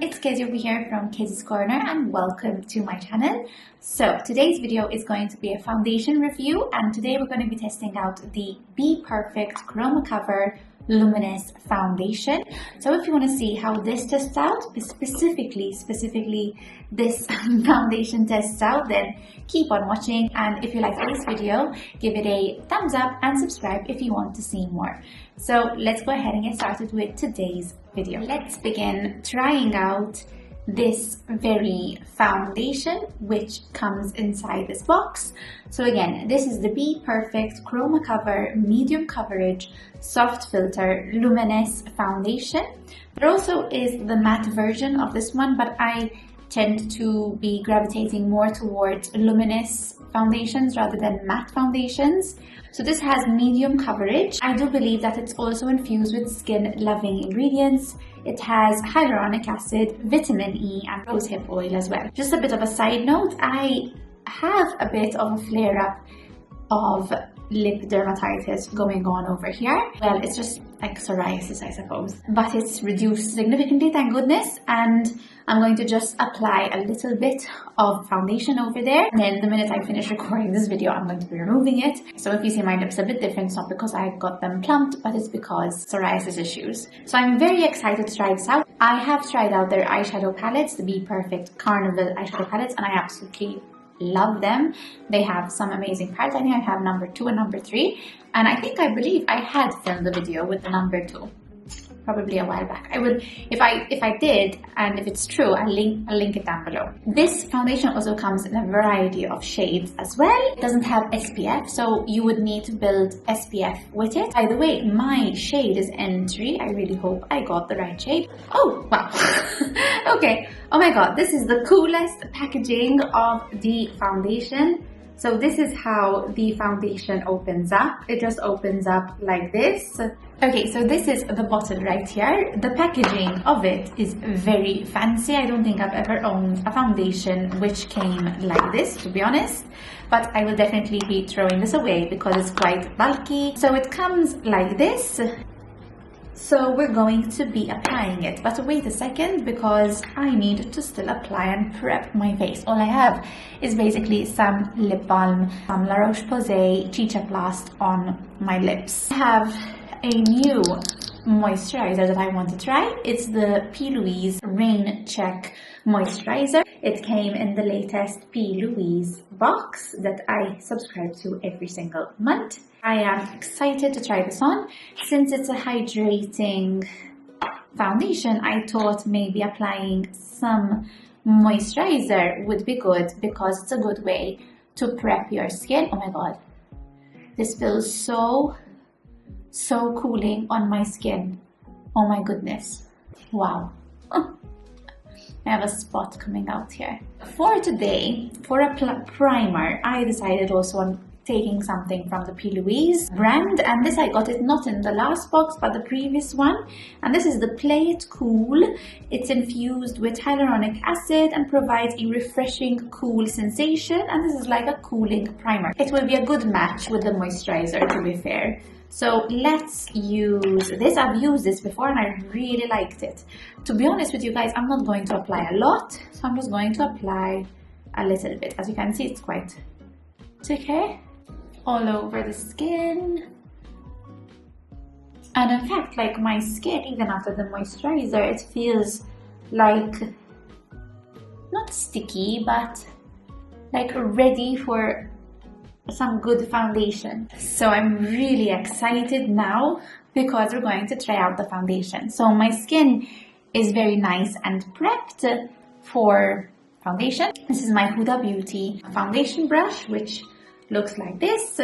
it's Kezia over here from Kezia's Corner and welcome to my channel. So today's video is going to be a foundation review, and today we're going to be testing out the BPerfect Chroma Cover Luminous foundation. So if you want to see how this tests out, specifically this foundation tests out, then keep on watching, and if you like this video, give it a thumbs up and subscribe if you want to see more. So let's go ahead and get started with today's video. Let's begin trying out this very foundation which comes inside this box. So again, this is the BPerfect Chroma Cover Medium Coverage Soft Filter Luminous foundation. There also is the matte version of this one, but I tend to be gravitating more towards luminous foundations rather than matte foundations. So this has medium coverage. I do believe that it's also infused with skin loving ingredients. It has hyaluronic acid, vitamin E and rosehip oil as well. Just a bit of a side note, I have a bit of a flare up of lip dermatitis going on over here. Well, it's just like psoriasis, I suppose, but it's reduced significantly, thank goodness. And I'm going to just apply a little bit of foundation over there, and then the minute I finish recording this video, I'm going to be removing it. So if you see my lips a bit different, it's not because I got them plumped, but it's because psoriasis issues. So I'm very excited to try this out. I have tried out their eyeshadow palettes, the BPerfect Carnival eyeshadow palettes, and I absolutely love them. They have some amazing palettes. I think I have number 2 and number 3, and I believe I had filmed the video with the number 2 probably a while back. I would, if I did, and if it's true, I'll link it down below. This foundation also comes in a variety of shades as well. It doesn't have SPF, so you would need to build SPF with it. By the way, my shade is N3. I really hope I got the right shade. Oh wow. Okay, oh my god, this is the coolest packaging of the foundation. So this is how the foundation opens up. It just opens up like this. Okay, so this is the bottle right here. The packaging of it is very fancy. I don't think I've ever owned a foundation which came like this, to be honest. But I will definitely be throwing this away because it's quite bulky. So it comes like this. So we're going to be applying it, but wait a second, because I need to still apply and prep my face. All I have is basically some lip balm, some La Roche-Posay Chicha Plast on my lips. I have a new moisturizer that I want to try. It's the P. Louise Rain Check Moisturizer. It came in the latest P. Louise box that I subscribe to every single month. I am excited to try this on. Since it's a hydrating foundation, I thought maybe applying some moisturizer would be good because it's a good way to prep your skin. Oh my god, this feels so cooling on my skin. Oh my goodness, wow. I have a spot coming out here. For today, for a primer, I decided also on taking something from the P. Louise brand, and this I got it not in the last box but the previous one, and this is the Play It Cool. It's infused with hyaluronic acid and provides a refreshing cool sensation, and this is like a cooling primer. It will be a good match with the moisturizer, to be fair. So let's use this. I've used this before and I really liked it. To be honest with you guys, I'm not going to apply a lot, so I'm just going to apply a little bit. As you can see, it's quite thick all over the skin. And in fact, like my skin, even after the moisturizer, it feels like not sticky, but like ready for some good foundation. So I'm really excited now because we're going to try out the foundation. So my skin is very nice and prepped for foundation. This is my Huda Beauty foundation brush, which looks like this,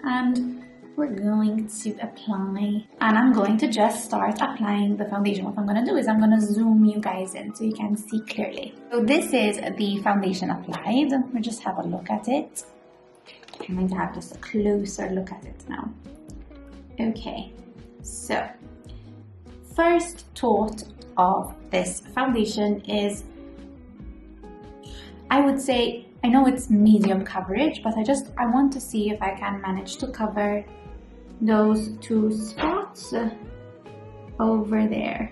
and we're going to apply, and I'm going to just start applying the foundation. What I'm going to do is I'm going to zoom you guys in so you can see clearly. So this is the foundation applied. We'll just have a look at it. I'm going to have just a closer look at it now. Okay, so first thought of this foundation is, I would say, I know it's medium coverage, but I want to see if I can manage to cover those 2 spots over there.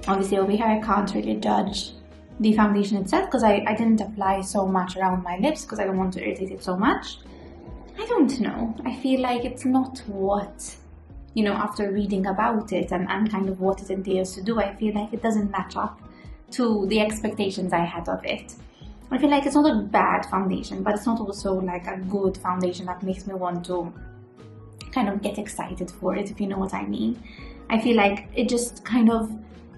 Obviously over here I can't really judge the foundation itself because I didn't apply so much around my lips because I don't want to irritate it so much. I don't know, I feel like it's not what, you know, after reading about it and kind of what it entails to do, I feel like it doesn't match up to the expectations I had of it. I feel like it's not a bad foundation, but it's not also like a good foundation that makes me want to kind of get excited for it, if you know what I mean. I feel like it just kind of,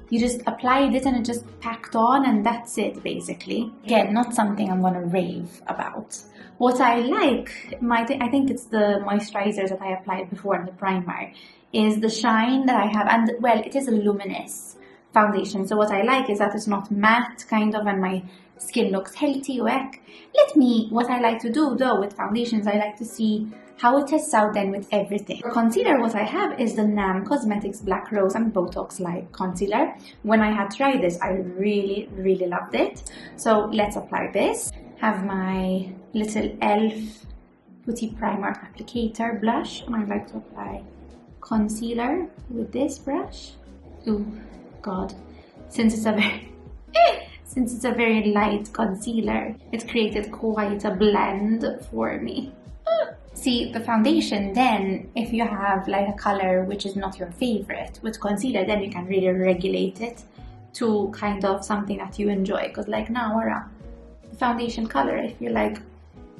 you just applied it and it just packed on and that's it basically. Again, not something I'm gonna rave about. What I like, I think it's the moisturizers that I applied before and the primer, is the shine that I have, and well, it is a luminous foundation. So what I like is that it's not matte kind of and my skin looks healthy, what I like to do though with foundations, I like to see how it tests out then with everything. For concealer, what I have is the NAM Cosmetics Black Rose and Botox Light Concealer. When I had tried this, I really loved it. So let's apply this. Have my little e.l.f. Putty Primer Applicator Blush, and I like to apply concealer with this brush. Oh god, since it's a very light concealer, it created quite a blend for me. See, the foundation then, if you have like a color which is not your favorite, with concealer then you can really regulate it to kind of something that you enjoy. Because like now, the foundation color, I feel like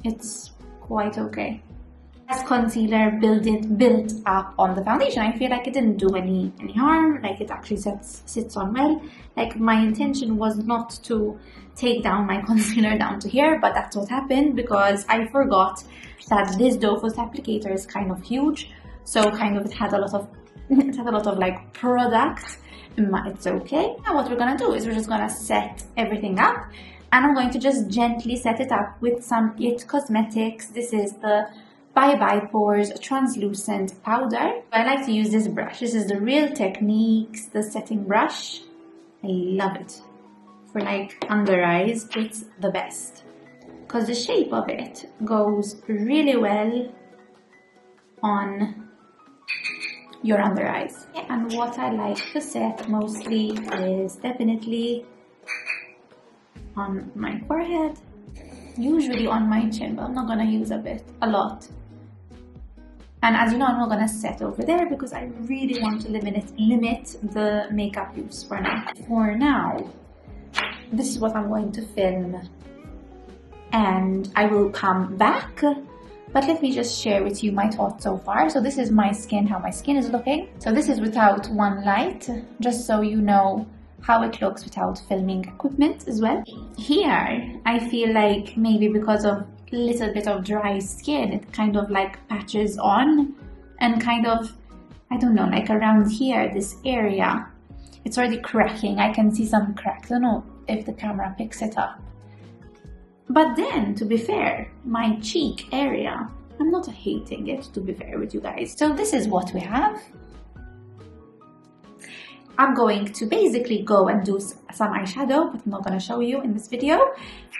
it's quite okay. As concealer built up on the foundation, I feel like it didn't do any harm, like it actually sits on well. Like my intention was not to take down my concealer down to here, but that's what happened because I forgot that this doe foot applicator is kind of huge, so kind of it had a lot of like product. It's okay. Now what we're gonna do is we're just gonna set everything up, and I'm going to just gently set it up with some IT Cosmetics. This is the Bye Bye Pores translucent powder. I like to use this brush. This is the Real Techniques, the setting brush. I love it for like under eyes. It's the best because the shape of it goes really well on your under eyes. And what I like to set mostly is definitely on my forehead, usually on my chin, but I'm not gonna use a lot. And as you know, I'm not gonna set over there because I really want to limit the makeup use for now. For now, this is what I'm going to film, and I will come back. But let me just share with you my thoughts so far. So this is my skin, how my skin is looking. So this is without one light, just so you know how it looks without filming equipment as well. Here, I feel like maybe because of a little bit of dry skin, it kind of like patches on and kind of, I don't know, like around here, this area, it's already cracking. I can see some cracks. I don't know if the camera picks it up. But then, to be fair, my cheek area, I'm not hating it, to be fair with you guys. So this is what we have. I'm going to basically go and do some eyeshadow, but I'm not going to show you in this video,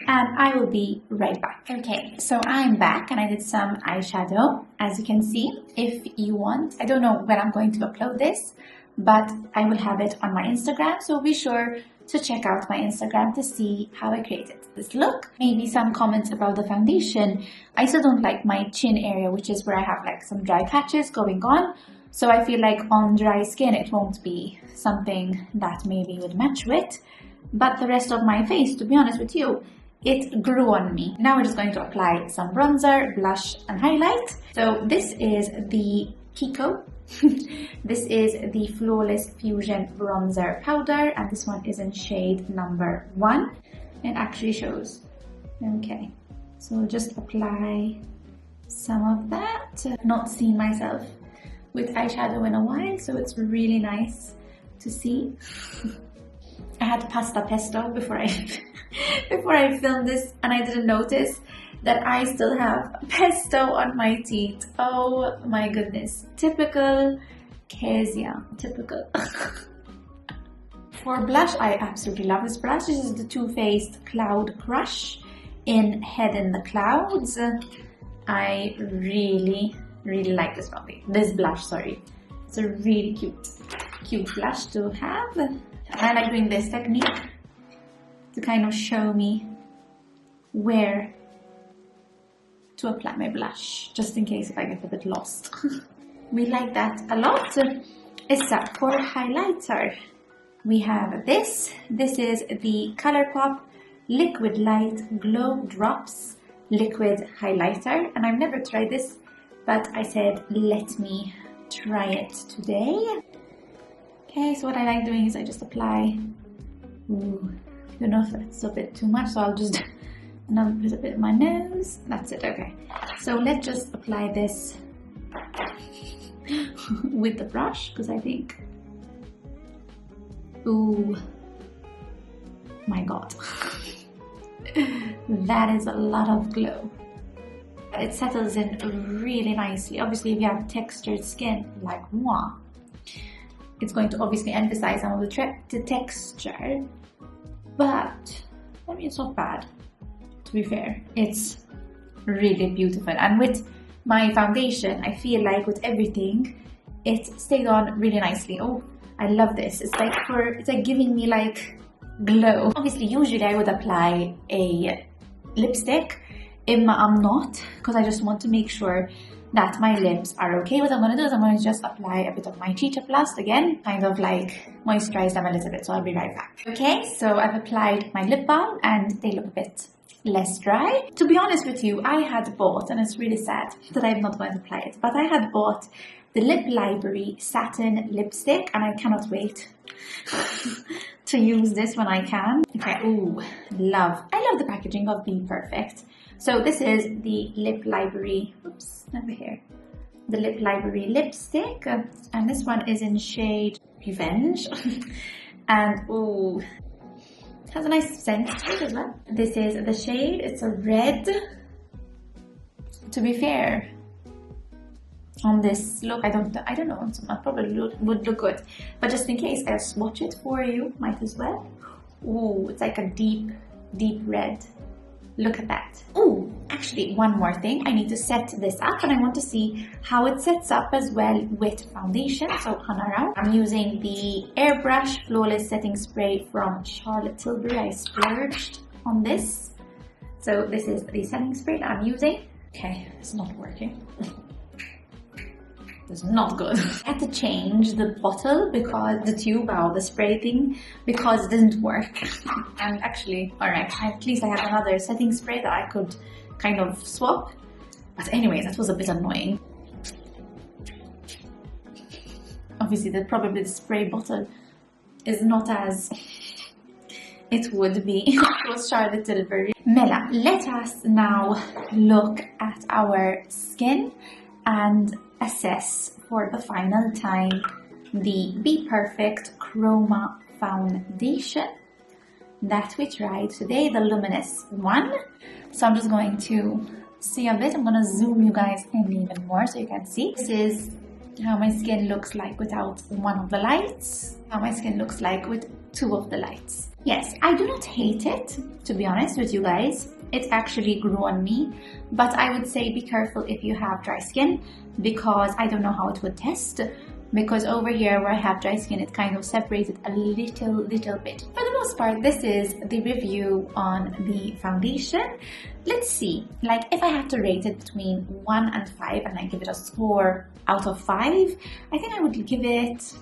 and I will be right back. Okay, so I'm back and I did some eyeshadow, as you can see. If you want, I don't know when I'm going to upload this, but I will have it on my Instagram, so be sure to check out my Instagram to see how I created this look. Maybe some comments about the foundation. I still don't like my chin area, which is where I have like some dry patches going on. So I feel like on dry skin, it won't be something that maybe would match with. But the rest of my face, to be honest with you, it grew on me. Now we're just going to apply some bronzer, blush, and highlight. So this is the Kiko. This is the Flawless Fusion Bronzer Powder, and this one is in shade number 1. It actually shows. Okay, so just apply some of that. Not seen myself with eyeshadow in a while, so it's really nice to see. I had pasta pesto before I filmed this, and I didn't notice that I still have pesto on my teeth. Oh my goodness, typical Kezia, typical. For blush, I absolutely love this blush. This is the Too Faced Cloud Crush in Head in the Clouds. I really like this blush, sorry. It's a really cute blush to have. I like doing this technique to kind of show me where to apply my blush, just in case if I get a bit lost. We like that a lot. Issa, for highlighter, we have this. This is the ColourPop Liquid Light Glow Drops Liquid Highlighter, and I've never tried this, but I said let me try it today. Okay, so what I like doing is I just apply. Ooh, I don't know if that's a bit too much, so I'll just another bit of it in my nose. That's it. Okay, so let's just apply this with the brush, because I think, ooh, my god, that is a lot of glow. It settles in really nicely. Obviously, if you have textured skin like moi, it's going to obviously emphasize some of the texture, but I mean, it's not bad, to be fair. It's really beautiful, and with my foundation, I feel like with everything, it stayed on really nicely. Oh, I love this. It's like giving me like glow. Obviously, usually I would apply a lipstick. I'm not, because I just want to make sure that my lips are okay. What I'm going to do is I'm going to just apply a bit of my Chicha Plus again, kind of like moisturize them a little bit, so I'll be right back. Okay, so I've applied my lip balm and they look a bit less dry. To be honest with you, I had bought, and it's really sad that I'm not going to apply it, but I had bought the Lip Library Satin Lipstick, and I cannot wait to use this when I can. Okay, ooh, I love the packaging of BPerfect. So this is the Lip Library, oops, over here, the Lip Library lipstick, and this one is in shade Revenge, and ooh, it has a nice scent to it as well. This is the shade, it's a red. To be fair, on this look, I don't know, it probably would look good, but just in case, I'll swatch it for you, might as well. Ooh, it's like a deep red. Look at that. Ooh, actually, one more thing. I need to set this up, and I want to see how it sets up as well with foundation. So, Hanara, I'm using the Airbrush Flawless Setting Spray from Charlotte Tilbury. I splurged on this. So this is the setting spray that I'm using. Okay, it's not working. It's not good. I had to change the bottle, because the tube, or the spray thing, because it didn't work. And actually, alright, at least I have another setting spray that I could kind of swap. But anyways, that was a bit annoying. Obviously, probably the spray bottle is not as it would be if it was Charlotte Tilbury. Mela, let us now look at our skin and assess for the final time the BPerfect Chroma foundation that we tried today, the Luminous one. So I'm just going to see a bit. I'm going to zoom you guys in even more so you can see. This is how my skin looks like without one of the lights, how my skin looks like with two of the lights. Yes, I do not hate it, to be honest with you guys. It actually grew on me, but I would say be careful if you have dry skin, because I don't know how it would test, because over here where I have dry skin, it kind of separated a little bit. For the most part, this is the review on the foundation. Let's see, like if I had to rate it between 1 and 5 and I give it a score out of 5, I think I would give it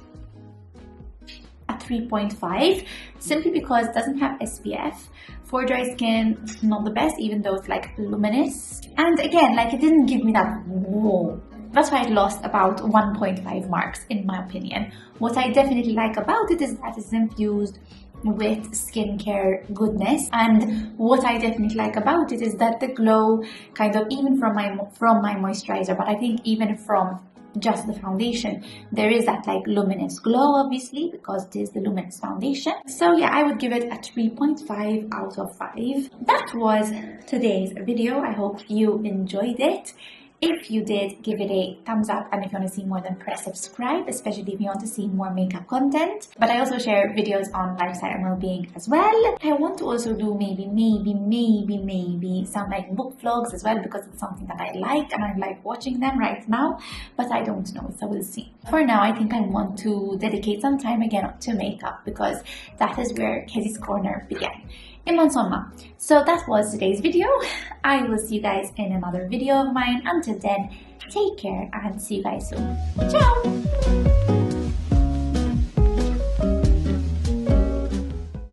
a 3.5, simply because it doesn't have SPF. For dry skin, not the best, even though it's like luminous. And again, like it didn't give me that whoa. That's why it lost about 1.5 marks in my opinion. What I definitely like about it is that it's infused with skincare goodness, and what I definitely like about it is that the glow kind of, even from my moisturizer, but I think even from just the foundation, there is that like luminous glow, obviously, because it is the Luminous foundation. So yeah, I would give it a 3.5 out of 5. That was today's video. I hope you enjoyed it. If you did, give it a thumbs up, and if you want to see more, then press subscribe, especially if you want to see more makeup content. But I also share videos on lifestyle and well-being as well. I want to also do maybe some like book vlogs as well, because it's something that I like and I like watching them right now, but I don't know, so we'll see. For now, I think I want to dedicate some time again to makeup, because that is where Kezia's Corner began. Insomma, so that was today's video. I will see you guys in another video of mine. Until then, take care and see you guys soon. Ciao!